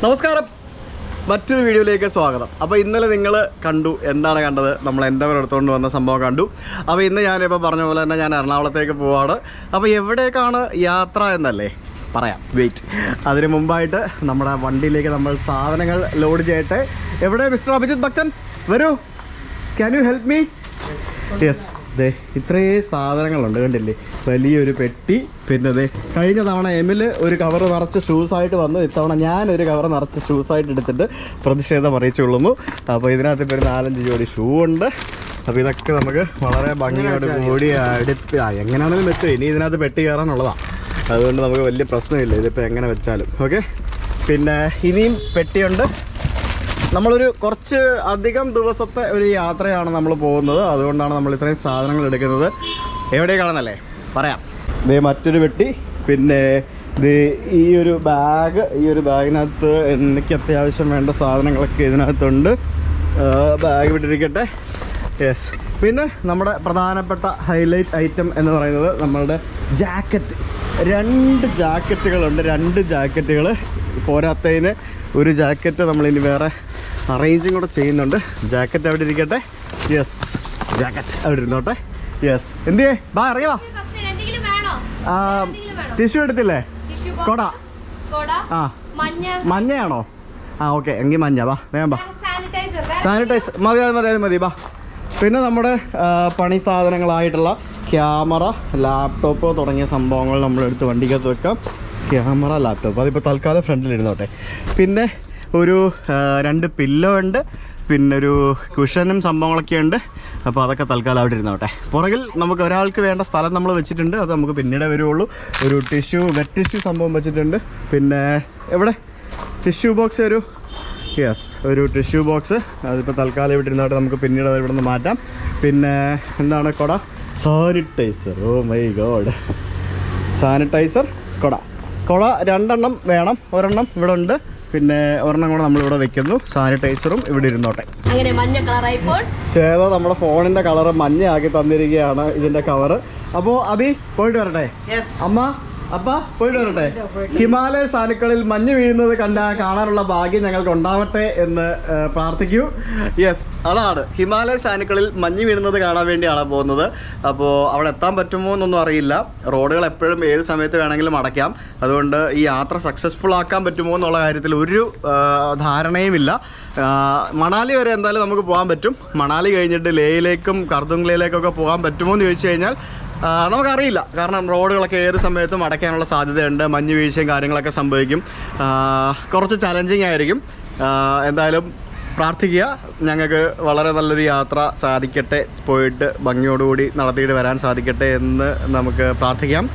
നമസ്കാരം, മറ്റൊരു വീഡിയോയിലേക്ക് സ്വാഗതം. അപ്പോൾ ഇന്നലെ നിങ്ങൾ കണ്ടു, എന്താണ് കണ്ടത്? നമ്മൾ എൻ്റെ എടുത്തുകൊണ്ട് വന്ന സംഭവം കണ്ടു. അപ്പോൾ ഇന്ന് ഞാനിപ്പോൾ പറഞ്ഞ പോലെ തന്നെ ഞാൻ എറണാകുളത്തേക്ക് പോവാണ്. അപ്പോൾ എവിടേക്കാണ് യാത്ര എന്നല്ലേ പറയാം, വെയിറ്റ്. അതിന് മുമ്പായിട്ട് നമ്മുടെ വണ്ടിയിലേക്ക് നമ്മൾ സാധനങ്ങൾ ലോഡ് ചെയ്യട്ടെ. എവിടെ മിസ്റ്റർ അഭിജിത്ത് ഭക്തൻ, വരൂ, can you help me? Yes, ദേ ഇത്രയും സാധനങ്ങളുണ്ട്, കണ്ടില്ലേ? വലിയൊരു പെട്ടി. പിന്നെ ദേ കഴിഞ്ഞ തവണ എമിൽ ഒരു കവർ നിറച്ച് ഷൂസായിട്ട് വന്നു. ഇത്തവണ ഞാനൊരു കവർ നിറച്ച് ഷൂസായിട്ട് എടുത്തിട്ട് പ്രതിഷേധം അറിയിച്ചുകൊള്ളുന്നു. അപ്പോൾ ഇതിനകത്ത് ഇപ്പോൾ ഒരു 4-5 ജോഡി ഷൂ ഉണ്ട്. അപ്പോൾ ഇതൊക്കെ നമുക്ക് വളരെ ഭംഗിയോട് കൂടി അടുത്ത് എങ്ങനെയാണെങ്കിലും വെച്ചു. ഇനി ഇതിനകത്ത് പെട്ടി കയറാനുള്ളതാണ്, അതുകൊണ്ട് നമുക്ക് വലിയ പ്രശ്നമില്ല ഇതിപ്പോൾ എങ്ങനെ വെച്ചാലും. ഓക്കെ, പിന്നെ ഇനിയും പെട്ടിയുണ്ട്. നമ്മളൊരു കുറച്ച് അധികം ദിവസത്തെ ഒരു യാത്രയാണ് നമ്മൾ പോകുന്നത്, അതുകൊണ്ടാണ് നമ്മൾ ഇത്രയും സാധനങ്ങൾ എടുക്കുന്നത്. എവിടേക്കാണെന്നല്ലേ പറയാം. ഇതേ മറ്റൊരു പെട്ടി, പിന്നെ ഇത് ഈ ഒരു ബാഗ്. ഈ ഒരു ബാഗിനകത്ത് എനിക്ക് അത്യാവശ്യം വേണ്ട സാധനങ്ങളൊക്കെ ഇതിനകത്തുണ്ട്. ബാഗ് വിട്ടിരിക്കട്ടെ. യെസ്, പിന്നെ നമ്മുടെ പ്രധാനപ്പെട്ട ഹൈലൈറ്റ് ഐറ്റം എന്ന് പറയുന്നത് നമ്മളുടെ ജാക്കറ്റ്. 2 ജാക്കറ്റുകളുണ്ട്. 2 ജാക്കറ്റുകൾ പോരാത്തതിന് ഒരു ജാക്കറ്റ് നമ്മളിനി വേറെ അറേഞ്ചും കൂടെ ചെയ്യുന്നുണ്ട്. ജാക്കറ്റ് അവിടെ ഇരിക്കട്ടെ. യെസ്, ജാക്കറ്റ് അവിടെ ഇരുന്നോട്ടെ. യെസ്, എന്തിയേ ബാ, അറിയാ. ടിഷ്യൂ എടുത്തില്ലേ? കൊട. ആ, മഞ്ഞയാണോ? ആ ഓക്കെ, എങ്കിൽ മഞ്ഞ. ബാ വേഗം ബാ. സാനിറ്റൈസർ മതി മതി മതി ബാ. പിന്നെ നമ്മുടെ പണി സാധനങ്ങളായിട്ടുള്ള ക്യാമറ, ലാപ്ടോപ്പ് തുടങ്ങിയ സംഭവങ്ങൾ നമ്മളെടുത്ത് വണ്ടിക്കകത്ത് വെക്കാം. ക്യാമറ, ലാപ്ടോപ്പ് അതിപ്പോൾ തൽക്കാലം ഫ്രണ്ടിലിരുന്നോട്ടെ. പിന്നെ ഒരു 2 പില്ലോ ഉണ്ട്, പിന്നെ ഒരു കുഷനും സംഭവങ്ങളൊക്കെ ഉണ്ട്. അപ്പോൾ അതൊക്കെ തൽക്കാലം അവിടെ ഇരുന്നോട്ടെ. പുറകിൽ നമുക്ക് ഒരാൾക്ക് വേണ്ട സ്ഥലം നമ്മൾ വെച്ചിട്ടുണ്ട്, അത് നമുക്ക് പിന്നീട് വരുള്ളൂ. ഒരു ടിഷ്യൂ, വെറ്റ് ടിഷ്യൂ സംഭവം വെച്ചിട്ടുണ്ട്. പിന്നെ എവിടെ ടിഷ്യൂ ബോക്സ്, ഒരു യെസ് ഒരു ടിഷ്യൂ ബോക്സ്, അതിപ്പോൾ തൽക്കാലം ഇവിടെ ഇരുന്നോട്ടെ, നമുക്ക് പിന്നീട് ഇവിടെ നിന്ന് മാറ്റാം. പിന്നെ എന്താണ് കൊട, sanitiser. Oh my god, sanitiser, കൊട. 2 എണ്ണം വേണം, ഒരെണ്ണം ഇവിടെ ഉണ്ട്, പിന്നെ ഒരെണ്ണം കൂടെ നമ്മളിവിടെ വെക്കുന്നു. സാനിറ്റൈസറും ഇവിടെ ഇരുന്നോട്ടെ. ശ്വേത നമ്മുടെ ഫോണിന്റെ കളറ് മഞ്ഞയാക്കി തന്നിരിക്കുകയാണ് ഇതിന്റെ കവറ്. അപ്പോൾ അഭി പോയിട്ട് വരട്ടെ. അപ്പ പോയിട്ട് വരട്ടെ. ഹിമാലയ സാനുക്കളിൽ മഞ്ഞ് വീഴുന്നത് കാണാനുള്ള ഭാഗ്യം ഞങ്ങൾക്ക് ഉണ്ടാവട്ടെ എന്ന് പ്രാർത്ഥിക്കൂ. യെസ്, അതാണ് ഹിമാലയ സാനുക്കളിൽ മഞ്ഞ് വീഴുന്നത് കാണാൻ വേണ്ടിയാണ് പോകുന്നത്. അപ്പോൾ അവിടെ എത്താൻ പറ്റുമോ എന്നൊന്നും അറിയില്ല. റോഡുകൾ എപ്പോഴും ഏത് സമയത്ത് വേണമെങ്കിലും അടയ്ക്കാം. അതുകൊണ്ട് ഈ യാത്ര സക്സസ്ഫുൾ ആക്കാൻ പറ്റുമോ എന്നുള്ള കാര്യത്തിൽ ഒരു ധാരണയുമില്ല. മണാലി വരെ എന്തായാലും നമുക്ക് പോകാൻ പറ്റും. മണാലി കഴിഞ്ഞിട്ട് ലേയിലേക്കും കർദുംഗ്ലയിലേക്കൊക്കെ പോകാൻ പറ്റുമോ എന്ന് ചോദിച്ചു കഴിഞ്ഞാൽ നമുക്കറിയില്ല. കാരണം റോഡുകളൊക്കെ ഏത് സമയത്തും അടയ്ക്കാനുള്ള സാധ്യതയുണ്ട്. മഞ്ഞ് വീഴ്ചയും കാര്യങ്ങളൊക്കെ സംഭവിക്കും. കുറച്ച് ചലഞ്ചിങ് ആയിരിക്കും. എന്തായാലും പ്രാർത്ഥിക്കുക, ഞങ്ങൾക്ക് വളരെ നല്ലൊരു യാത്ര സാധിക്കട്ടെ, പോയിട്ട് ഭംഗിയോടുകൂടി നടത്തിയിട്ട് വരാൻ സാധിക്കട്ടെ എന്ന് നമുക്ക് പ്രാർത്ഥിക്കാം.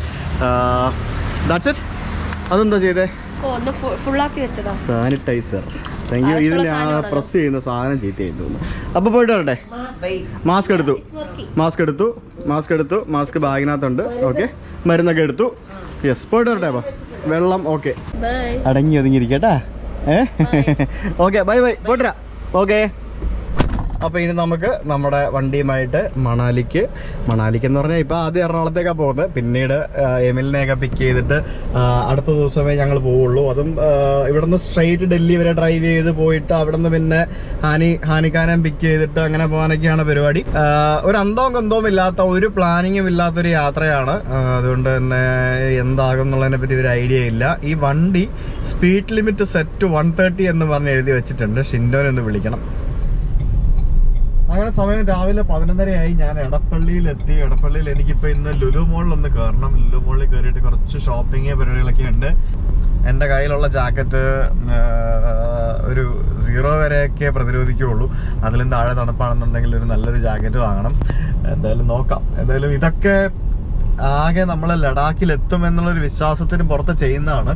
That's it. അതെന്താ ചെയ്തേ? സാനിറ്റൈസർ. Thank you. ഇതിൽ ഞാൻ പ്രസ് ചെയ്യുന്ന സാധനം ചീത്തയായി തോന്നുന്നു. അപ്പോൾ പോയിട്ട് വരട്ടെ. മാസ്ക് എടുത്തു. മാസ്ക് ബാഗിനകത്തുണ്ട്. ഓക്കെ, മരുന്നൊക്കെ എടുത്തു. യെസ്, പോയിട്ട് വരട്ടെ. അപ്പോൾ വെള്ളം ഓക്കെ, അടങ്ങി ഒതുങ്ങിയിരിക്കട്ടെ. ഓക്കെ, ബൈ ബൈ, പോയിട്ടാ. ഓക്കെ, അപ്പോൾ ഇനി നമുക്ക് നമ്മുടെ വണ്ടിയുമായിട്ട് മണാലിക്ക് എന്ന് പറഞ്ഞാൽ ഇപ്പോൾ ആദ്യം എറണാകുളത്തേക്കാണ് പോകുന്നത്. പിന്നീട് എമിലിനെയൊക്കെ പിക്ക് ചെയ്തിട്ട് അടുത്ത ദിവസമേ ഞങ്ങൾ പോവുള്ളൂ. അതും ഇവിടുന്ന് സ്ട്രെയിറ്റ് ഡൽഹി വരെ ഡ്രൈവ് ചെയ്ത് പോയിട്ട് അവിടുന്ന് പിന്നെ ഹാനിക്കാനം പിക്ക് ചെയ്തിട്ട് അങ്ങനെ പോകാനൊക്കെയാണ് പരിപാടി. ഒരു അന്തവും കൊന്തവും ഇല്ലാത്ത, ഒരു പ്ലാനിങ്ങും ഇല്ലാത്തൊരു യാത്രയാണ്. അതുകൊണ്ട് തന്നെ എന്താകും എന്നുള്ളതിനെ പറ്റി ഒരു ഐഡിയ ഇല്ല. ഈ വണ്ടി സ്പീഡ് ലിമിറ്റ് സെറ്റ് 130 എന്ന് പറഞ്ഞ് എഴുതി വെച്ചിട്ടുണ്ട്. ഷിൻഡോനെ ഒന്ന് വിളിക്കണം. അങ്ങനെ സമയം രാവിലെ 11:30 ഞാൻ എടപ്പള്ളിയിലെത്തി. എടപ്പള്ളിയിൽ എനിക്കിപ്പോൾ ഇന്ന് ലുലു മോളിലൊന്ന് കയറണം. ലുലു മോളിൽ കയറിയിട്ട് കുറച്ച് ഷോപ്പിംഗ് പരിപാടികളൊക്കെ ഉണ്ട്. എൻ്റെ കയ്യിലുള്ള ജാക്കറ്റ് ഒരു 0 വരെയൊക്കെ പ്രതിരോധിക്കുകയുള്ളൂ. അതിലും താഴെ തണുപ്പാണെന്നുണ്ടെങ്കിൽ ഒരു നല്ലൊരു ജാക്കറ്റ് വാങ്ങണം. എന്തായാലും നോക്കാം. എന്തായാലും ഇതൊക്കെ ആകെ നമ്മൾ ലഡാക്കിൽ എത്തുമെന്നുള്ളൊരു വിശ്വാസത്തിന് പുറത്ത് ചെയ്യുന്നതാണ്.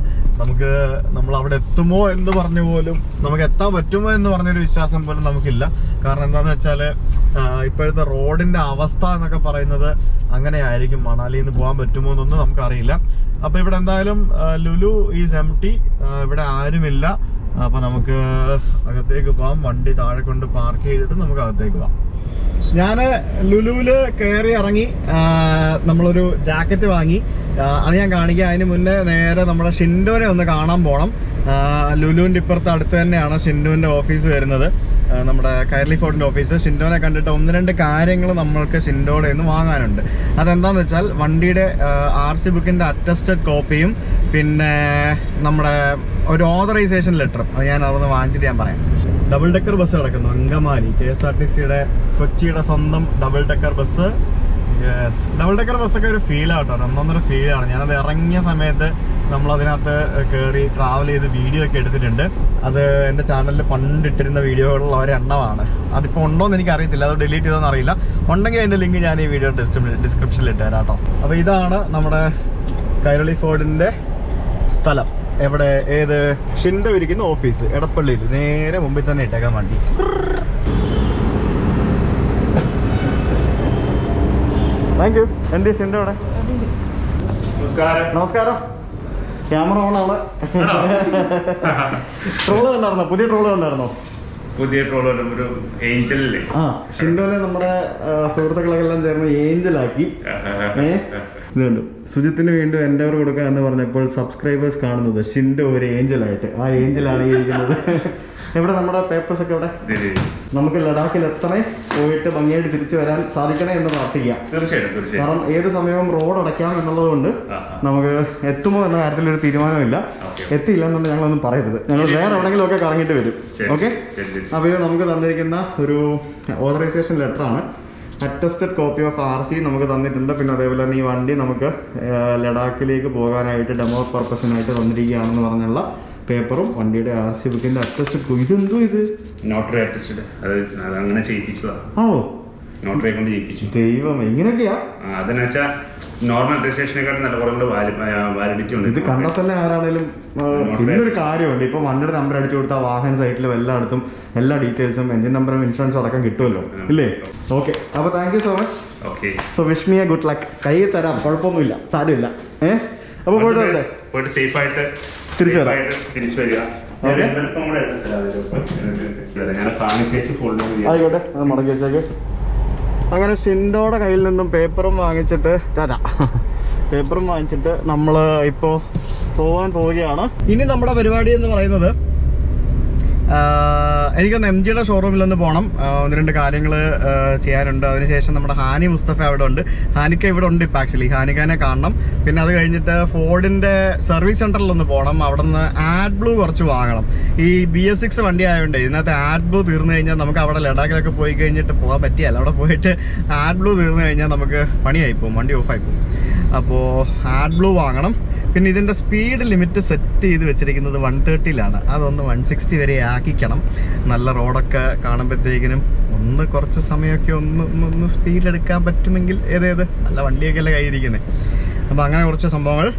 നമ്മൾ അവിടെ എത്തുമോ എന്ന് പറഞ്ഞു പോലും, നമുക്ക് എത്താൻ പറ്റുമോ എന്ന് പറഞ്ഞൊരു വിശ്വാസം പോലും നമുക്കില്ല. കാരണം എന്താണെന്ന് വെച്ചാൽ ഇപ്പോഴത്തെ റോഡിന്റെ അവസ്ഥ എന്നൊക്കെ പറയുന്നത് അങ്ങനെയായിരിക്കും. മണാലിയിൽ നിന്ന് പോകാൻ പറ്റുമോ എന്നൊന്നും നമുക്കറിയില്ല. അപ്പോൾ ഇവിടെ എന്തായാലും ലുലു ഈസ് എംപ്റ്റി, ഇവിടെ ആരുമില്ല. അപ്പോൾ നമുക്ക് അകത്തേക്ക് പോകാം. വണ്ടി താഴെ കൊണ്ട് പാർക്ക് ചെയ്തിട്ട് നമുക്ക് അകത്തേക്ക് പോകാം. ഞാൻ ലുലുവില് കയറി ഇറങ്ങി നമ്മളൊരു ജാക്കറ്റ് വാങ്ങി. അത് ഞാൻ കാണിക്കാം. അതിന് മുന്നേ നേരെ നമ്മുടെ ഷിൻഡോനെ ഒന്ന് കാണാൻ പോകണം. ലുലുവിൻ്റെ ഇപ്പുറത്ത് അടുത്ത് തന്നെയാണ് ഷിൻഡോൻ്റെ ഓഫീസ് വരുന്നത്, നമ്മുടെ കൈർലി ഫോർട്ടിൻ്റെ ഓഫീസ്. ഷിൻഡോനെ കണ്ടിട്ട് 1-2 കാര്യങ്ങൾ നമ്മൾക്ക് ഷിൻഡോയുടെ നിന്ന് വാങ്ങാനുണ്ട്. അതെന്താണെന്ന് വെച്ചാൽ വണ്ടിയുടെ RC ബുക്കിൻ്റെ അറ്റസ്റ്റഡ് കോപ്പിയും പിന്നെ നമ്മുടെ ഒരു ഓതറൈസേഷൻ ലെറ്ററും. അത് ഞാൻ അവിടെ നിന്ന് വാങ്ങിച്ചിട്ട് ഞാൻ പറയാം. ഡബിൾ ഡെക്കർ ബസ് കിടക്കുന്നു അങ്കമാലി, KSRTCയുടെ കൊച്ചിയുടെ സ്വന്തം double decker bus. Yes, double decker ബസ്സൊക്കെ ഒരു ഫീലാട്ടോ, ഒന്നൊന്നര ഫീലാണ്. ഞാനത് ഇറങ്ങിയ സമയത്ത് നമ്മളതിനകത്ത് കയറി ട്രാവൽ ചെയ്ത് വീഡിയോ ഒക്കെ എടുത്തിട്ടുണ്ട്. അത് എൻ്റെ ചാനലിൽ പണ്ടിട്ടിരുന്ന വീഡിയോകളുള്ള ഒരെണ്ണമാണ്. അതിപ്പോൾ ഉണ്ടോയെന്ന് എനിക്ക് അറിയത്തില്ല, അത് ഡിലീറ്റ് ചെയ്തോന്ന് അറിയില്ല. ഉണ്ടെങ്കിൽ അതിൻ്റെ ലിങ്ക് ഞാൻ ഈ വീഡിയോ ഡിസ്ക്രിപ്ഷനിൽ ഇട്ട് തരാം കേട്ടോ. അപ്പോൾ ഇതാണ് നമ്മുടെ കൈരളി ഫോർഡിൻ്റെ സ്ഥലം. എവിടെ? ഏത്? ഷിൻഡോ ഇരിക്കുന്ന ഓഫീസ് എടപ്പള്ളിയിൽ, നേരെ മുമ്പിൽ തന്നെ ഇട്ടേക്കാൻ വണ്ടി. Thank you. എൻ്റെ ഷിൻഡോ അവിടെ. നമസ്കാരം. ക്യാമറ ഓണാണ്. ട്രോള് കണ്ടായിരുന്നോ? പുതിയ ട്രോള് കണ്ടായിരുന്നോ? പുതിയ ട്രോള് ഒരു ഏഞ്ചലല്ലേ? ഷിൻഡോനെ നമ്മുടെ സുഹൃത്തുക്കളൊക്കെ എല്ലാം ചേർന്ന് ഏഞ്ചലാക്കി. ഇതുണ്ട്, സുജിത്തിന് വീണ്ടും എൻഡവർ കൊടുക്കുക എന്ന് പറഞ്ഞപ്പോൾ സബ്സ്ക്രൈബേഴ്സ് കാണുന്നത് ഷിൻഡോ ഒരു ഏഞ്ചലായിട്ട്. ആ ഏഞ്ചലാണ് ഈ ഇരിക്കുന്നത്. എവിടെ നമ്മുടെ പേപ്പേഴ്സ് ഒക്കെ എവിടെ? നമുക്ക് ലഡാക്കിൽ എത്തണേ, പോയിട്ട് ഭംഗിയായിട്ട് തിരിച്ചു വരാൻ സാധിക്കണേ എന്ന് പ്രാർത്ഥിക്കാം. തീർച്ചയായിട്ടും. കാരണം ഏത് സമയവും റോഡ് അടയ്ക്കാം എന്നുള്ളത് കൊണ്ട് നമുക്ക് എത്തുമോ എന്ന കാര്യത്തിൽ ഒരു തീരുമാനമില്ല. എത്തിയില്ല എന്നുണ്ടെങ്കിൽ ഞങ്ങളൊന്നും പറയരുത്, ഞങ്ങൾ വേറെ എവിടെയെങ്കിലും ഒക്കെ കറങ്ങിയിട്ട് വരും. ഓക്കെ. അപ്പോൾ ഇത് നമുക്ക് തന്നിരിക്കുന്ന ഒരു ഓതറൈസേഷൻ ലെറ്ററാണ്. അറ്റസ്റ്റഡ് കോപ്പി ഓഫ് RC നമുക്ക് തന്നിട്ടുണ്ട്. പിന്നെ അതേപോലെ തന്നെ ഈ വണ്ടി നമുക്ക് ലഡാക്കിലേക്ക് പോകാനായിട്ട് ഡെമോ പർപ്പസിനായിട്ട് തന്നിരിക്കുകയാണെന്ന് പറഞ്ഞുള്ള പേപ്പറും വണ്ടിയുടെ RC ബുക്കിന്റെ അറ്റസ്റ്റഡ് കോപ്പി. ഇതെന്തോ ഇത്? Notary attested. അത് അങ്ങനെ ചെയ്യിപ്പിച്ചതാണ്. ആണോ? നോട്ടറി കൊണ്ട് ചെയ്യിപ്പിച്ചു. ദൈവം, ഇങ്ങനെയൊക്കെയാ? അതെന്ന് വെച്ചാൽ നോർമൽ രജിസ്ട്രേഷനെക്കാട്ടും നല്ല കുറേ വാലിഡിറ്റി ഉണ്ട്. ഇത് കണ്ടാൽ തന്നെ ആരാണേലും. പിന്നൊരു കാര്യമുണ്ട്, ഇപ്പൊ വണ്ടിയുടെ നമ്പർ അടിച്ചു കൊടുത്താൽ വാഹന സൈറ്റിലും എല്ലായിടത്തും എല്ലാ ഡീറ്റെയിൽസും എൻജിൻ നമ്പറും ഇൻഷുറൻസ് അടക്കം കിട്ടുമല്ലോ, ഇല്ലേ? ഓക്കെ. അപ്പൊ thank you so much. Okay. So wish me a good luck. കയ്യിൽ തരാം, കുഴപ്പമൊന്നുമില്ല, സാരമില്ല. അപ്പൊ പോയിട്ട് സേഫ് ആയിട്ട് തിരിച്ചു വരിക. ആയിക്കോട്ടെ, അത് മടക്കി വെച്ചേക്ക്. അങ്ങനെ ഷിൻഡോയുടെ കയ്യിൽ നിന്നും പേപ്പറും വാങ്ങിച്ചിട്ട് പേപ്പറും വാങ്ങിച്ചിട്ട് നമ്മൾ ഇപ്പോൾ പോകാൻ പോവുകയാണ്. ഇനി നമ്മുടെ പരിപാടി എന്ന് പറയുന്നത് എനിക്കൊന്ന് MGയുടെ ഷോറൂമിലൊന്ന് പോകണം. 1-2 കാര്യങ്ങൾ ചെയ്യാനുണ്ട്. അതിനുശേഷം നമ്മുടെ ഹാനി മുസ്തഫ അവിടെ ഉണ്ട്. ഹാനിക്ക ഇവിടെ ഉണ്ട് ഇപ്പം. ആക്ച്വലി ഹാനിക്കാനെ കാണണം. പിന്നെ അത് കഴിഞ്ഞിട്ട് ഫോർഡിൻ്റെ സർവീസ് സെൻറ്ററിലൊന്ന് പോകണം. അവിടെ നിന്ന് ആഡ് ബ്ലൂ കുറച്ച് വാങ്ങണം. ഈ BS6 വണ്ടി ആയതുകൊണ്ട് ഇതിനകത്ത് ആഡ് ബ്ലൂ തീർന്നു കഴിഞ്ഞാൽ നമുക്ക് അവിടെ ലഡാക്കിലൊക്കെ പോയി കഴിഞ്ഞിട്ട് പോകാൻ പറ്റിയല്ല. അവിടെ പോയിട്ട് ആഡ് ബ്ലൂ തീർന്നു കഴിഞ്ഞാൽ നമുക്ക് പണിയായി പോകും, വണ്ടി ഓഫായി പോകും. അപ്പോൾ ആഡ് ബ്ലൂ വാങ്ങണം. പിന്നെ ഇതിൻ്റെ സ്പീഡ് ലിമിറ്റ് സെറ്റ് ചെയ്ത് വെച്ചിരിക്കുന്നത് 130-ലാണ്. അതൊന്ന് 160 വരെ ആക്കിക്കണം. നല്ല റോഡൊക്കെ കാണുമ്പോഴത്തേക്കിനും ഒന്ന് കുറച്ച് സമയമൊക്കെ ഒന്ന് സ്പീഡ് എടുക്കാൻ പറ്റുമെങ്കിൽ ഏതേത് നല്ല വണ്ടിയൊക്കെ അല്ലേ കയ്യിരിക്കുന്നത്. അപ്പോൾ അങ്ങനെ കുറച്ച് സംഭവങ്ങൾ,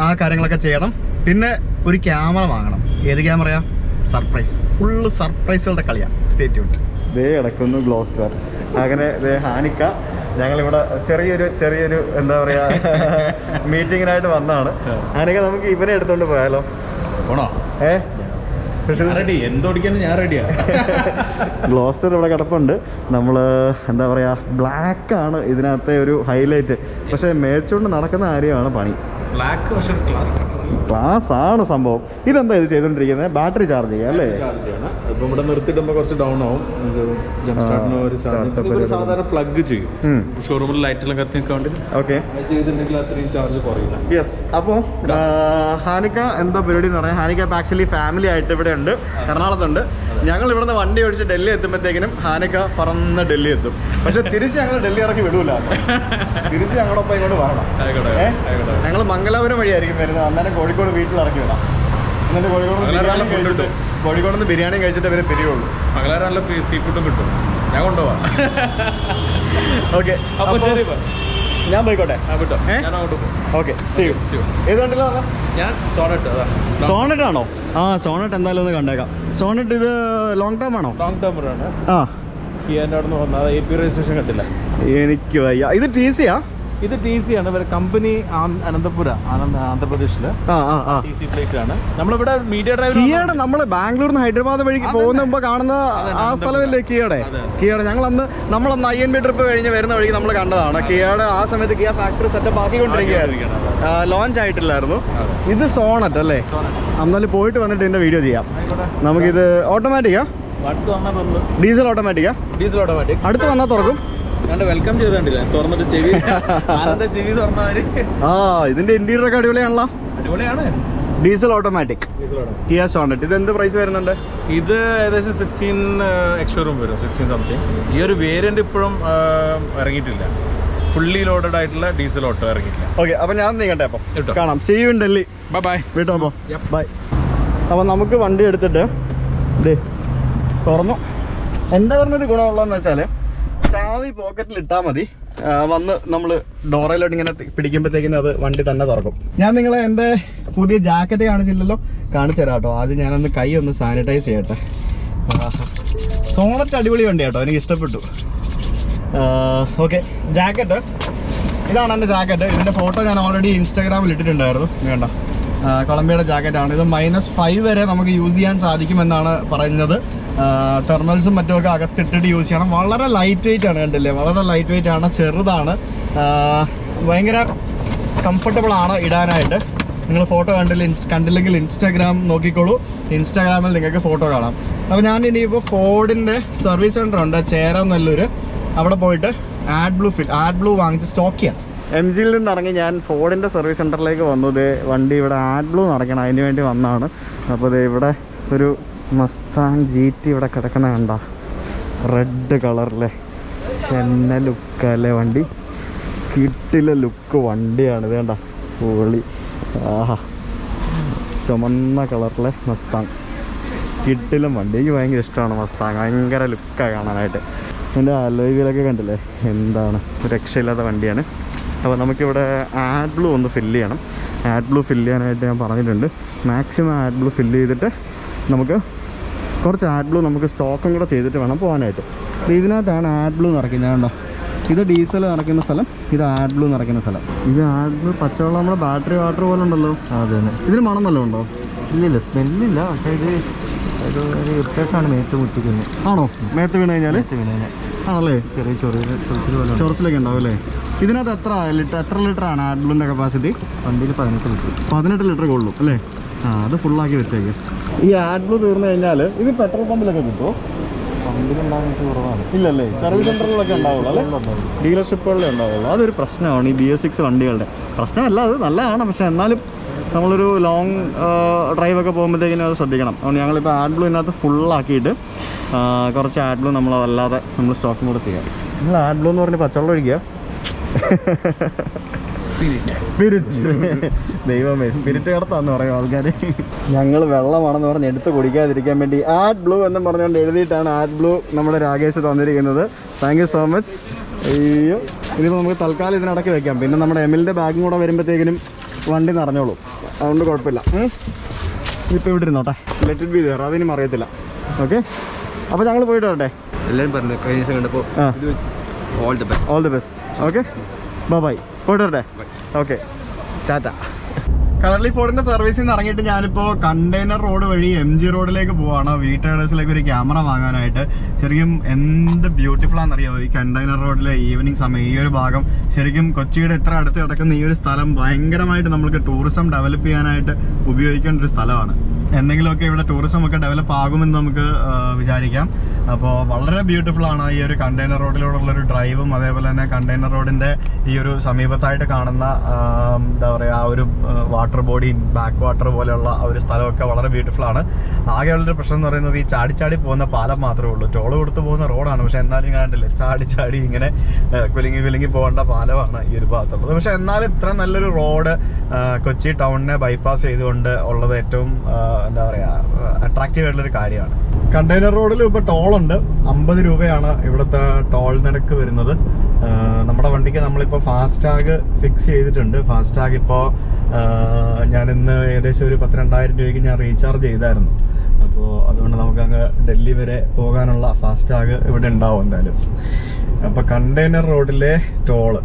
ആ കാര്യങ്ങളൊക്കെ ചെയ്യണം. പിന്നെ ഒരു ക്യാമറ വാങ്ങണം. ഏത് ക്യാമറയാ? സർപ്രൈസ്, ഫുള്ള് സർപ്രൈസുകളുടെ കളിയാണ്. Stay tuned. ദേ കിടക്കുന്നു ഗ്ലോസ്റ്റർ. അങ്ങനെ ഹാനിക്ക ഞങ്ങളിവിടെ ചെറിയൊരു എന്താ പറയാ മീറ്റിങ്ങിനായിട്ട് വന്നതാണ്. ഹാനിക്ക, നമുക്ക് ഇവനെ എടുത്തോണ്ട് പോയാലോ? പോണോ? റെഡി, എന്തോടിക്കാനും ഞാൻ റെഡിയാ. ഗ്ലോസ്റ്റർ ഇവിടെ കിടപ്പുണ്ട്. നമ്മൾ എന്താ പറയാ, ബ്ലാക്ക് ആണ് ഇതിനകത്തെ ഒരു ഹൈലൈറ്റ്. പക്ഷെ മേച്ചുകൊണ്ട് നടക്കുന്ന കാര്യമാണ് പണി. ബ്ലാക്ക് പക്ഷേ ക്ലാസ് ആണ് സംഭവം. ഇതെന്താ ഇത് ചെയ്തോണ്ടിരിക്കുന്നത്? ബാറ്ററി ചാർജ് ചെയ്യാം അല്ലേ? ചാർജ് ചെയ്യണം. അതിപ്പോൾ ഇവിടെ നിർത്തിയിടുമ്പോൾ കുറച്ച് ഡൗൺ ആവും. ജംപ് സ്റ്റാർട്ടിന് ഒരു ചാർജ് സാധാരണ പ്ലഗ് ചെയ്യും. ഷോറൂമിൽ ലൈറ്റെല്ലാം കത്തി നിൽക്കാൻ വേണ്ടി. ഓക്കെ. ചെയ്തിട്ടുണ്ടെങ്കിൽ അത്രയും ചാർജ് കുറയില്ല. യെസ്. അപ്പോൾ ഹാനിക്ക എന്താ പരിപാടി എന്ന് പറയാം. ഹാനിക്ക ഇപ്പോൾ ആക്ച്വലി ഫാമിലി ആയിട്ട് ഇവിടെ ഉണ്ട്, എറണാകുളത്തുണ്ട്. ഞങ്ങൾ ഇവിടുന്ന് വണ്ടി ഓടിച്ച് ഡൽഹി എത്തുമ്പോഴത്തേക്കിനും ഹാനിക്ക പറന്ന് ഡൽഹി എത്തും. പക്ഷെ തിരിച്ച് ഞങ്ങൾ ഡൽഹി ഇറക്കി വിടൂല. തിരിച്ച് ഞങ്ങളൊപ്പം ഇങ്ങോട്ട് വരണം. ഞങ്ങൾ മംഗലാപുരം വഴിയായിരിക്കും വരുന്നത്. അന്നേരം കോഴിക്കോട് വീട്ടിൽ ഇറക്കി വിടാം. എന്നിട്ട് കോഴിക്കോട് നിന്ന് ബിരിയാണിയും കഴിച്ചിട്ട് പിന്നെ പിരിയുള്ളൂ. മംഗലാപുരം നല്ല സീ ഫുഡും കിട്ടും. ഞാൻ കൊണ്ടുപോവാം. ഓക്കെ, അപ്പോൾ ശരി, ഞാൻ പോയിക്കോട്ടെ. ഓക്കെ, ഏത് വണ്ടിയിലാ? ഞാൻ സോണറ്റ് ആണോ? സോണറ്റ് എന്തായാലും ഒന്ന് കണ്ടേക്കാം. സോണറ്റ് ഇത് ലോങ് ടേം ആണോ? ലോങ് ടേം ആണ്. കിയാൻ്റെ അവിടെ നിന്ന് വന്നത്. AP രജിസ്ട്രേഷൻ കണ്ടില്ല എനിക്ക് വയ്യ. ഇത് TC-യാ? ഇത് TC ആണ്. ഇവരെ കമ്പനി അനന്തപുര ആന്ധ്രാപ്രദേശില് TC പ്ലേറ്റ് ആണ്. നമ്മളിവിടെ മീഡിയ ഡ്രൈവ് കിയയുടെ നമ്മൾ ബാംഗ്ലൂരിൽ നിന്ന് ഹൈദരാബാദ് വഴിക്ക് പോകുന്ന മുമ്പ് കാണുന്ന ആ സ്ഥലമല്ലേ കിയയുടെ? ഞങ്ങളന്ന് നമ്മളന്ന് INB ട്രിപ്പ് കഴിഞ്ഞ് വരുന്ന വഴിക്ക് നമ്മൾ കണ്ടതാണ്. കിയയുടെ ആ സമയത്ത് കിയ ഫാക്ടറി സെറ്റപ്പ് ആക്കിക്കൊണ്ടിരിക്കുകയായിരുന്നു, ലോഞ്ച് ആയിട്ടില്ലായിരുന്നു. ഇത് സോണറ്റ് അല്ലേ? എന്നാലും പോയിട്ട് വന്നിട്ട് ഇതിന്റെ വീഡിയോ ചെയ്യാം. നമുക്കിത് ഓട്ടോമാറ്റിക്കാ? ഡീസൽ ഓട്ടോമാറ്റിക്കാ? Diesel automatic. അടുത്ത് വന്നാൽ തുറക്കും. വെൽക്കം ചെയ്തിട്ടില്ല, തുറന്നിട്ട് ചെവി തുറന്നവര്. ഇതിന്റെ ഇന്റീരിയർ ഒക്കെ അടിപൊളിയാണല്ലോ. അടിപൊളിയാണ്. Diesel automatic Kia Sonet. ഇത് എന്ത് പ്രൈസ് വരുന്നുണ്ട്? ഇത് ഏകദേശം 16 എക്സ്ഷോറൂം വരും, 16 സംതിങ്. ഈ ഒരു വേരിയന്റ് ഇപ്പോഴും ഇറങ്ങിയിട്ടില്ല. ഫുള്ളി ലോഡഡ് ആയിട്ടുള്ള ഡീസൽ ഓട്ടോ ഇറങ്ങിയിട്ടില്ല. ഓക്കെ, അപ്പൊ ഞാൻ നീങ്ങട്ടെ. അപ്പം കാണാം. See you in Delhi. Bye. വീട്ടോ അപ്പോ ബൈ. അപ്പം നമുക്ക് വണ്ടി എടുത്തിട്ട് ഇതേ തുറന്നു. എൻ്റെ പറഞ്ഞൊരു ഗുണമുള്ളതെന്ന് വെച്ചാൽ ചാവി പോക്കറ്റിൽ ഇട്ടാൽ മതി, വന്ന് നമ്മൾ ഡോറയിലോട്ട് ഇങ്ങനെ പിടിക്കുമ്പോഴത്തേക്കിനും അത് വണ്ടി തന്നെ തുറക്കും. ഞാൻ നിങ്ങളെ എൻ്റെ പുതിയ ജാക്കറ്റ് കാണിച്ചില്ലല്ലോ, കാണിച്ചു തരാം കേട്ടോ. ആദ്യം ഞാനൊന്ന് കൈ ഒന്ന് സാനിറ്റൈസ് ചെയ്യട്ടെ. സോണറ്റ് അടിപൊളി വണ്ടി കേട്ടോ, എനിക്ക് ഇഷ്ടപ്പെട്ടു. ഓക്കെ, ജാക്കറ്റ് ഇതാണ് എൻ്റെ ജാക്കറ്റ്. ഇതിൻ്റെ ഫോട്ടോ ഞാൻ ഓൾറെഡി ഇൻസ്റ്റാഗ്രാമിൽ ഇട്ടിട്ടുണ്ടായിരുന്നു. വേണ്ട, കൊളംബിയയുടെ ജാക്കറ്റാണ് ഇത്. -5 വരെ നമുക്ക് യൂസ് ചെയ്യാൻ സാധിക്കുമെന്നാണ് പറയുന്നത്. തെർമൽസും മറ്റുമൊക്കെ അകത്തിട്ടിട്ട് യൂസ് ചെയ്യണം. വളരെ ലൈറ്റ് വെയിറ്റ് ആണ്, കണ്ടില്ലേ? വളരെ ലൈറ്റ് വെയിറ്റ് ആണ്, ചെറുതാണ്, ഭയങ്കര കംഫർട്ടബിൾ ആണ് ഇടാനായിട്ട്. നിങ്ങൾ ഫോട്ടോ കണ്ടില്ലെങ്കിൽ ഇൻസ്റ്റാഗ്രാം നോക്കിക്കോളൂ. ഇൻസ്റ്റാഗ്രാമിൽ നിങ്ങൾക്ക് ഫോട്ടോ കാണാം. അപ്പോൾ ഞാൻ ഇനിയിപ്പോൾ ഫോർഡിൻ്റെ സർവീസ് സെൻ്റർ ഉണ്ട് ചേരാനല്ലൂർ, അവിടെ പോയിട്ട് ആഡ് ബ്ലൂ വാങ്ങിച്ച് സ്റ്റോക്ക് ചെയ്യാം. MGയിൽ നിന്ന് ഇറങ്ങി ഞാൻ ഫോർഡിൻ്റെ സർവീസ് സെൻ്ററിലേക്ക് വന്നു. വണ്ടി ഇവിടെ ആഡ് ബ്ലൂ നിറയ്ക്കണം, അതിന് വേണ്ടി വന്നതാണ്. അപ്പോൾ ഇവിടെ ഒരു മസ്താങ് GT ഇവിടെ കിടക്കണ കണ്ട, റെഡ് കളറിലെ ചെന്ന ലുക്കല്ലേ വണ്ടി. കിട്ടില്ല ലുക്ക് വണ്ടിയാണ് ഇത്, കണ്ട പൊളി. ചുമന്ന കളറിലെ മസ്താങ് കിട്ടിലും വണ്ടി. എനിക്ക് ഭയങ്കര ഇഷ്ടമാണ് മസ്താങ്, ഭയങ്കര ലുക്കാണ് കാണാനായിട്ട്. എൻ്റെ അലോയ് വീലൊക്കെ കണ്ടില്ലേ, എന്താണ് രക്ഷയില്ലാത്ത വണ്ടിയാണ്. അപ്പോൾ നമുക്കിവിടെ ആഡ് ബ്ലൂ ഒന്ന് ഫില്ല് ചെയ്യണം. ആഡ് ബ്ലൂ ഫില്ല് ചെയ്യാനായിട്ട് ഞാൻ പറഞ്ഞിട്ടുണ്ട്. മാക്സിമം ആഡ് ബ്ലൂ ഫില്ല് ചെയ്തിട്ട് നമുക്ക് കുറച്ച് ആഡ് ബ്ലൂ നമുക്ക് സ്റ്റോക്കും കൂടെ ചെയ്തിട്ട് വേണം പോകാനായിട്ട്. ഇതിനകത്താണ് ആഡ് ബ്ലൂ നിറയ്ക്കുന്നത്, കണ്ടോ? ഇത് ഡീസൽ നിറയ്ക്കുന്ന സ്ഥലം, ഇത് ആഡ് ബ്ലൂ നിറയ്ക്കുന്ന സ്ഥലം. ഇത് ആഡ് ബ്ലൂ പച്ചവെള്ളം നമ്മുടെ ബാറ്ററി വാട്ടർ പോലെ ഉണ്ടല്ലോ. അതെ തന്നെ. ഇതിന് മണം വല്ലതും ഉണ്ടോ? ഇല്ലില്ല, സ്മെല്ലില്ല. പക്ഷേ ഇത് ഒരു ഇറിറ്റേഷനാണ് മേത്ത് മുട്ടിക്കുന്നത്. ആണോ? മേത്ത് വീണ് കഴിഞ്ഞാൽ ആണല്ലേ? ചെറിയ ചൊറിച്ചിലൊക്കെ ഉണ്ടാവും അല്ലേ? ഇതിനകത്ത് എത്ര ലിറ്ററാണ് ആഡ് ബ്ലൂവിൻ്റെ കപ്പാസിറ്റി? വണ്ടിയിൽ 18 ലിറ്റർ കൊള്ളും അല്ലേ? അത് ഫുള്ളാക്കി വെച്ചേക്ക്. ഈ ആഡ് ബ്ലൂ തീർന്നു കഴിഞ്ഞാൽ ഇത് പെട്രോൾ പമ്പിലൊക്കെ കിട്ടുമോ? പമ്പിലുണ്ടാകുന്ന കുറവാണ്. ഇല്ലല്ലേ, സർവീസ് സെൻ്ററിലൊക്കെ ഉണ്ടാവുള്ളൂ അല്ലേ? ഡീലർഷിപ്പുകളിലേ ഉണ്ടാവുള്ളൂ. അതൊരു പ്രശ്നമാണ് ഈ BS6 വണ്ടികളുടെ. പ്രശ്നമല്ല, അത് നല്ലതാണ്. പക്ഷേ എന്നാലും നമ്മളൊരു ലോങ് ഡ്രൈവൊക്കെ പോകുമ്പോഴത്തേക്കിനും അത് ശ്രദ്ധിക്കണം. അതുകൊണ്ട് ഞങ്ങളിപ്പോൾ ആഡ് ബ്ലൂ ഇതിനകത്ത് ഫുള്ളാക്കിയിട്ട് കുറച്ച് ആഡ് ബ്ലൂ നമ്മളതല്ലാതെ നമ്മൾ സ്റ്റോക്കും കൂടെ ചെയ്യാം. നിങ്ങൾ ആഡ് ബ്ലൂ എന്ന് പറഞ്ഞ് പച്ചവെള്ളം ഒഴിക്കുക. സ്പിരിറ്റ് ദൈവമേ, സ്പിരിറ്റ് കടത്താന്ന് പറയും ആൾക്കാർ. ഞങ്ങൾ വെള്ളമാണെന്ന് പറഞ്ഞ് എടുത്ത് കുടിക്കാതിരിക്കാൻ വേണ്ടി ആഡ് ബ്ലൂ എന്നും പറഞ്ഞുകൊണ്ട് എഴുതിയിട്ടാണ് ആഡ് ബ്ലൂ നമ്മുടെ രാകേഷ് തന്നിരിക്കുന്നത്. Thank you so much. അയ്യോ, ഇതിപ്പോൾ നമുക്ക് തൽക്കാലം ഇതിനടക്കി വെക്കാം. പിന്നെ നമ്മുടെ എമിലിൻ്റെ ബാഗും കൂടെ വരുമ്പോഴത്തേക്കിനും വണ്ടി നിറഞ്ഞോളൂ, അതുകൊണ്ട് കുഴപ്പമില്ല. ഇപ്പോൾ ഇവിടെ ഇരുന്നോട്ടെ, ലെറ്റ് ഇറ്റ് ബി ദെയർ, അതിനും അറിയത്തില്ല. ഓക്കെ, അപ്പോൾ ഞങ്ങൾ പോയിട്ട് വരട്ടെ. എല്ലാവരും പറഞ്ഞു കഴിഞ്ഞ ദിവസം കണ്ടപ്പോൾ all the best. Okay, bye. പോയിട്ട് വരട്ടെ. ഓക്കെ, ടാറ്റ. കറലി ഫോർഡിന്റെ സർവീസിൽ നിന്ന് ഇറങ്ങിയിട്ട് ഞാനിപ്പോൾ കണ്ടെയ്നർ റോഡ് വഴി MG റോഡിലേക്ക് പോവാണ്. വീട്ടേഴ്സിലേക്ക് ഒരു ക്യാമറ വാങ്ങാനായിട്ട്. ശരിക്കും എന്ത് ബ്യൂട്ടിഫുൾ ആണെന്നറിയാമോ ഈ കണ്ടെയ്നർ റോഡിലെ ഈവനിങ് സമയം. ഈ ഒരു ഭാഗം ശരിക്കും കൊച്ചിയുടെ ഇത്ര അടുത്ത് കിടക്കുന്ന ഈ ഒരു സ്ഥലം ഭയങ്കരമായിട്ട് നമുക്ക് ടൂറിസം ഡെവലപ്പ് ചെയ്യാനായിട്ട് ഉപയോഗിക്കേണ്ട ഒരു സ്ഥലമാണ്. എന്തെങ്കിലുമൊക്കെ ഇവിടെ ടൂറിസം ഒക്കെ ഡെവലപ്പ് ആകുമെന്ന് നമുക്ക് വിചാരിക്കാം. അപ്പോൾ വളരെ ബ്യൂട്ടിഫുൾ ആണ് ഈ ഒരു കണ്ടെയ്നർ റോഡിലൂടെയുള്ളൊരു ഡ്രൈവും. അതേപോലെ തന്നെ കണ്ടെയ്നർ റോഡിൻ്റെ ഈ ഒരു സമീപത്തായിട്ട് കാണുന്ന എന്താ പറയുക, ആ ഒരു വാട്ടർ ബോഡിയും ബാക്ക് വാട്ടർ പോലെയുള്ള ആ ഒരു സ്ഥലമൊക്കെ വളരെ ബ്യൂട്ടിഫുൾ ആണ്. ആകെയുള്ളൊരു പ്രശ്നം എന്ന് പറയുന്നത് ഈ ചാടി പോകുന്ന പാലം മാത്രമേ ഉള്ളൂ. ടോള് കൊടുത്ത് പോകുന്ന റോഡാണ്, പക്ഷെ എന്നാലും കണ്ടില്ലേ ചാടി ഇങ്ങനെ കുലുങ്ങി പോകേണ്ട പാലമാണ് ഈ ഒരു ഭാഗത്തുള്ളത്. പക്ഷെ എന്നാലും ഇത്ര നല്ലൊരു റോഡ് കൊച്ചി ടൗണിനെ ബൈപ്പാസ് ചെയ്തുകൊണ്ട് ഉള്ളത് ഏറ്റവും എന്താ പറയുക അട്രാക്റ്റീവ് ആയിട്ടുള്ളൊരു കാര്യമാണ്. കണ്ടെയ്നർ റോഡിൽ ഇപ്പോൾ ടോളുണ്ട്. 50 രൂപയാണ് ഇവിടുത്തെ ടോൾ നിരക്ക് വരുന്നത്. നമ്മുടെ വണ്ടിക്ക് നമ്മളിപ്പോൾ ഫാസ്ടാഗ് ഫിക്സ് ചെയ്തിട്ടുണ്ട്. ഫാസ്ടാഗ് ഇപ്പോൾ ഞാനിന്ന് ഏകദേശം ഒരു 12,000 രൂപയ്ക്ക് ഞാൻ റീചാർജ് ചെയ്തായിരുന്നു. അപ്പോൾ അതുകൊണ്ട് നമുക്കങ്ങ് ഡൽഹി വരെ പോകാനുള്ള ഫാസ്ടാഗ് ഇവിടെ ഉണ്ടാവും എന്തായാലും. അപ്പോൾ കണ്ടെയ്നർ റോഡിലെ ടോള്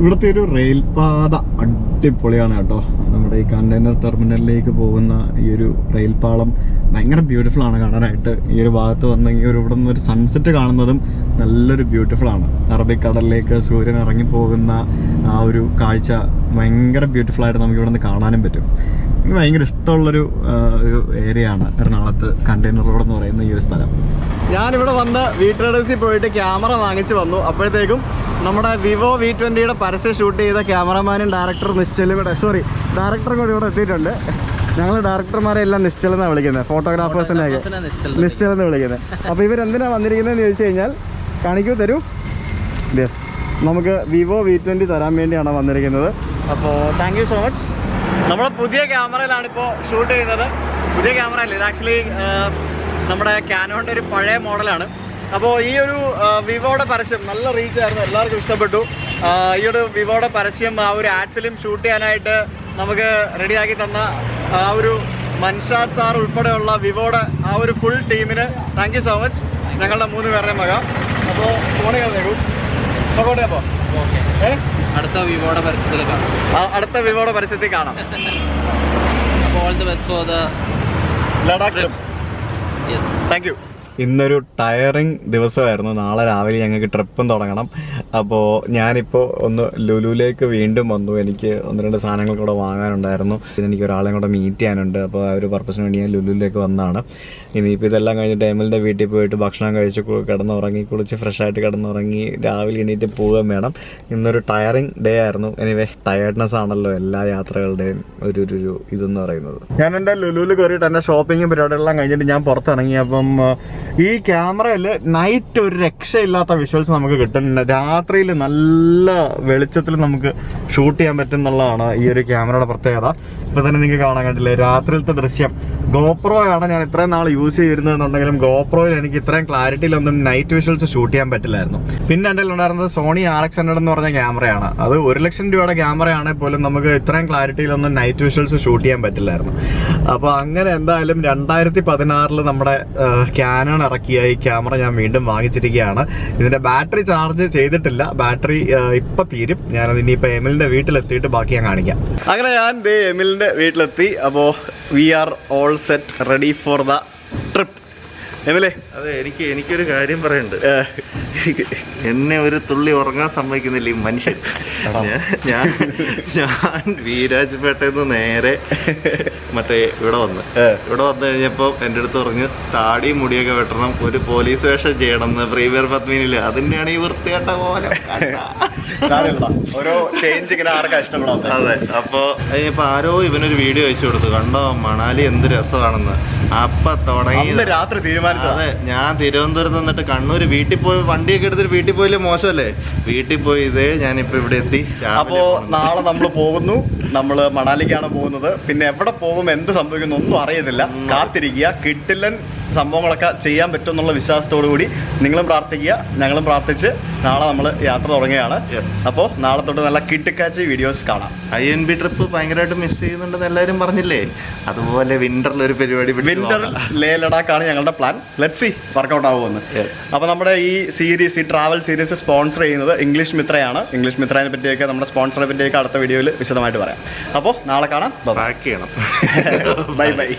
ഇവിടുത്തെ ഒരു റെയിൽപാത അടിപൊളിയാണ് കേട്ടോ. നമ്മുടെ ഈ കണ്ടെയ്നർ ടെർമിനലിലേക്ക് പോകുന്ന ഈ ഒരു റെയിൽപാളം ഭയങ്കര ബ്യൂട്ടിഫുൾ ആണ് കാണാനായിട്ട്. ഈ ഒരു ഭാഗത്ത് വന്ന് ഈ ഒരു ഇവിടെ നിന്നൊരു സൺസെറ്റ് കാണുന്നതും നല്ലൊരു ബ്യൂട്ടിഫുൾ ആണ്. അറബിക്കടലിലേക്ക് സൂര്യൻ ഇറങ്ങിപ്പോകുന്ന ആ ഒരു കാഴ്ച ഭയങ്കര ബ്യൂട്ടിഫുൾ ആയിട്ട് നമുക്ക് ഇവിടെ നിന്ന് കാണാനും പറ്റും. എനിക്ക് ഭയങ്കര ഇഷ്ടമുള്ളൊരു ഒരു ഏരിയ ആണ് എറണാകുളത്ത് കണ്ടെയ്നർ റോഡ് എന്ന് പറയുന്ന ഈ ഒരു സ്ഥലം. ഞാനിവിടെ വന്ന് വീട്രേഡേഴ്സിൽ പോയിട്ട് ക്യാമറ വാങ്ങിച്ച് വന്നു. അപ്പോഴത്തേക്കും നമ്മുടെ വിവോ V20 പരസ്യം ഷൂട്ട് ചെയ്ത ക്യാമറമാനും ഡയറക്ടറും ഡയറക്ടറും കൂടി ഇവിടെ എത്തിയിട്ടുണ്ട്. ഞങ്ങൾ ഡയറക്ടർമാരെ എല്ലാം നിശ്ചൽ എന്നാണ് വിളിക്കുന്നത്, ഫോട്ടോഗ്രാഫേഴ്സിനെയൊക്കെ നിശ്ചൽ എന്ന് വിളിക്കുന്നത്. അപ്പോൾ ഇവരെന്തിനാണ് വന്നിരിക്കുന്നതെന്ന് ചോദിച്ചു കഴിഞ്ഞാൽ കാണിക്കൂ, തരൂ. യെസ്, നമുക്ക് വിവോ V20 തരാൻ വേണ്ടിയാണ് വന്നിരിക്കുന്നത്. അപ്പോൾ താങ്ക് യു സോ മച്ച്. നമ്മുടെ പുതിയ ക്യാമറയിലാണിപ്പോൾ ഷൂട്ട് ചെയ്യുന്നത്. പുതിയ ക്യാമറ അല്ല, ഇത് ആക്ച്വലി നമ്മുടെ ക്യാനോണിൻ്റെ ഒരു പഴയ മോഡലാണ്. അപ്പോൾ ഈ ഒരു വിവോയുടെ പരസ്യം നല്ല റീച്ചായിരുന്നു, എല്ലാവർക്കും ഇഷ്ടപ്പെട്ടു. ഈ ഒരു വിവോയുടെ പരസ്യം ആ ഒരു ആഡ് ഫിലിം ഷൂട്ട് ചെയ്യാനായിട്ട് നമുക്ക് റെഡിയാക്കി തന്ന ആ ഒരു മൻഷാദ് സാർ ഉൾപ്പെടെയുള്ള വിവോയുടെ ആ ഒരു ഫുൾ ടീമിന് താങ്ക് യു സോ മച്ച്. ഞങ്ങളുടെ 3 പേരുടെയും വക. അപ്പോൾ ഫോണിൽ കേൾക്കും നോക്കോട്ടെ. അപ്പോൾ അടുത്ത വിവോയുടെ പരസ്യത്തിൽ കാണാം. അടുത്ത വിവോയുടെ പരസ്യത്തിൽ കാണാം. അപ്പോൾ all the best for the Ladakh. Yes, thank you. ഇന്നൊരു ടയറിങ് ദിവസമായിരുന്നു. നാളെ രാവിലെ ഞങ്ങൾക്ക് ട്രിപ്പും തുടങ്ങണം. അപ്പോൾ ഞാനിപ്പോൾ ഒന്ന് ലുലുവിലേക്ക് വീണ്ടും വന്നു. എനിക്ക് 1-2 സാധനങ്ങൾ കൂടെ വാങ്ങാനുണ്ടായിരുന്നു. എനിക്ക് ഒരാളെയും കൂടെ മീറ്റ് ചെയ്യാനുണ്ട്. അപ്പോൾ ആ ഒരു പർപ്പസിന് വേണ്ടി ഞാൻ ലുലുവിലേക്ക് വന്നതാണ്. ഇനിയിപ്പോൾ ഇതെല്ലാം കഴിഞ്ഞിട്ട് എമിലിൻ്റെ വീട്ടിൽ പോയിട്ട് ഭക്ഷണം കഴിച്ച് കിടന്നുറങ്ങി, കുളിച്ച് ഫ്രഷായിട്ട് കിടന്നുറങ്ങി രാവിലെ എണീറ്റ് പോവുകയും വേണം. ഇന്നൊരു ടയറിങ് ഡേ ആയിരുന്നു. എനിവേ, ടയർഡ്നെസ് ആണല്ലോ എല്ലാ യാത്രകളുടെയും ഒരു ഇതെന്ന് പറയുന്നത്. ഞാൻ എൻ്റെ ലുലുവിൽ കയറിയിട്ട് എൻ്റെ ഷോപ്പിങ്ങും പരിപാടികളെല്ലാം കഴിഞ്ഞിട്ട് ഞാൻ പുറത്തിറങ്ങി. അപ്പം ഈ ക്യാമറയിൽ നൈറ്റ് ഒരു രക്ഷയില്ലാത്ത വിഷ്വൽസ് നമുക്ക് കിട്ടും. രാത്രിയിൽ നല്ല വെളിച്ചത്തിൽ നമുക്ക് ഷൂട്ട് ചെയ്യാൻ പറ്റും എന്നുള്ളതാണ് ഈ ഒരു ക്യാമറയുടെ പ്രത്യേകത. ഇപ്പം തന്നെ നിങ്ങൾക്ക് കാണാൻ കണ്ടില്ലേ രാത്രിയിലത്തെ ദൃശ്യം. ഗോപ്രോയാണ് ഞാൻ ഇത്രയും നാൾ യൂസ് ചെയ്തിരുന്നതെന്നുണ്ടെങ്കിലും ഗോപ്രോയിൽ എനിക്ക് ഇത്രയും ക്ലാരിറ്റിയിലൊന്നും നൈറ്റ് വിഷ്വൽസ് ഷൂട്ട് ചെയ്യാൻ പറ്റില്ലായിരുന്നു. പിന്നെ എൻ്റെ ഉണ്ടായിരുന്നത് സോണി RX100 എന്ന് പറഞ്ഞ ക്യാമറയാണ്. അത് 1 ലക്ഷം രൂപയുടെ ക്യാമറയാണെങ്കിൽ പോലും നമുക്ക് ഇത്രയും ക്ലാരിറ്റിയിലൊന്നും നൈറ്റ് വിഷ്വൽസ് ഷൂട്ട് ചെയ്യാൻ പറ്റില്ലായിരുന്നു. അപ്പോൾ അങ്ങനെ എന്തായാലും 2016 നമ്മുടെ ക്യാനൺ ഇറക്കിയ ഈ ക്യാമറ ഞാൻ വീണ്ടും വാങ്ങിച്ചിരിക്കുകയാണ്. ഇതിൻ്റെ ബാറ്ററി ചാർജ് ചെയ്തിട്ടില്ല. ബാറ്ററി ഇപ്പം തീരും. ഞാനത് ഇനിയിപ്പോൾ എമിലിൻ്റെ വീട്ടിലെത്തിയിട്ട് ബാക്കി ഞാൻ കാണിക്കാം. അങ്ങനെ ഞാൻ എമിലിൻ്റെ വീട്ടിലെത്തി. അപ്പോൾ we are all set, ready for the trip. എമിലേ, അതെ, എനിക്കൊരു കാര്യം പറയുന്നുണ്ട്. എന്നെ ഒരു തുള്ളി ഉറങ്ങാൻ സമ്മതിക്കുന്നില്ല ഈ മനുഷ്യൻ. ഞാൻ വീരാജ്പേട്ടയിൽ നിന്ന് നേരെ ഇവിടെ വന്നു കഴിഞ്ഞപ്പോൾ എൻ്റെ അടുത്ത് പറഞ്ഞു താടി മുടിയൊക്കെ വെട്ടണം, ഒരു പോലീസ് വേഷം ചെയ്യണം എന്ന് പ്രീമിയർ പത്മിനില്ല. അതിൻ്റെയാണ് ഈ വൃത്തികെട്ട പോലെ. ഓരോ ചേഞ്ച് ഇങ്ങനെ ആർക്കാ ഇഷ്ടപ്പെടാം. അതെ, അപ്പോൾ കഴിഞ്ഞപ്പോൾ ആരോ ഇവനൊരു വീഡിയോ അയച്ചു കൊടുത്തു, കണ്ടോ മണാലി എന്ത് രസമാണെന്ന്. അപ്പൊ തുടങ്ങി രാത്രി തീരുമാനിച്ചു. അതെ, ഞാൻ തിരുവനന്തപുരത്ത് നിന്നിട്ട് കണ്ണൂർ വീട്ടിൽ പോയി വണ്ടിയൊക്കെ എടുത്തിട്ട് വീട്ടിൽ പോയില്ലേ, മോശമല്ലേ? വീട്ടിൽ പോയി ഞാനിപ്പോ ഇവിടെ എത്തി. അപ്പോ നാളെ നമ്മൾ പോകുന്നു. നമ്മൾ മണാലിക്കാണ് പോകുന്നത്. പിന്നെ എവിടെ പോകും, എന്ത് സംഭവിക്കുന്നു ഒന്നും അറിയുന്നില്ല. കാത്തിരിക്കുക. കിട്ടില്ലൻ സംഭവങ്ങളൊക്കെ ചെയ്യാൻ പറ്റും എന്നുള്ള വിശ്വാസത്തോടു കൂടി നിങ്ങളും പ്രാർത്ഥിക്കുക, ഞങ്ങളും പ്രാർത്ഥിച്ച് നാളെ നമ്മൾ യാത്ര തുടങ്ങുകയാണ്. അപ്പോൾ നാളെ തൊട്ട് നല്ല കിട്ടിക്കാച്ചി വീഡിയോസ് കാണാം. INB ട്രിപ്പ് ഭയങ്കരമായിട്ട് മിസ് ചെയ്യുന്നുണ്ടെന്ന് എല്ലാവരും പറഞ്ഞില്ലേ? അതുപോലെ വിന്ററിലൊരു പരിപാടി, വിന്റർ ലേ ലഡാക്കാണ് ഞങ്ങളുടെ പ്ലാൻ. ലെറ്റ്സ് സീ വർക്കൗട്ട് ആവുമെന്ന്. അപ്പോൾ നമ്മുടെ ഈ ട്രാവൽ സീരീസ് സ്പോൺസർ ചെയ്യുന്നത് ഇംഗ്ലീഷ് മിത്രയാണ്. ഇംഗ്ലീഷ് മിത്രയെ പറ്റിയൊക്കെ നമ്മുടെ സ്പോൺസറെ പറ്റിയൊക്കെ അടുത്ത വീഡിയോയിൽ വിശദമായിട്ട് പറയാം. അപ്പോൾ നാളെ കാണാം. ബാക്ക് ചെയ്യണം. Bye bye.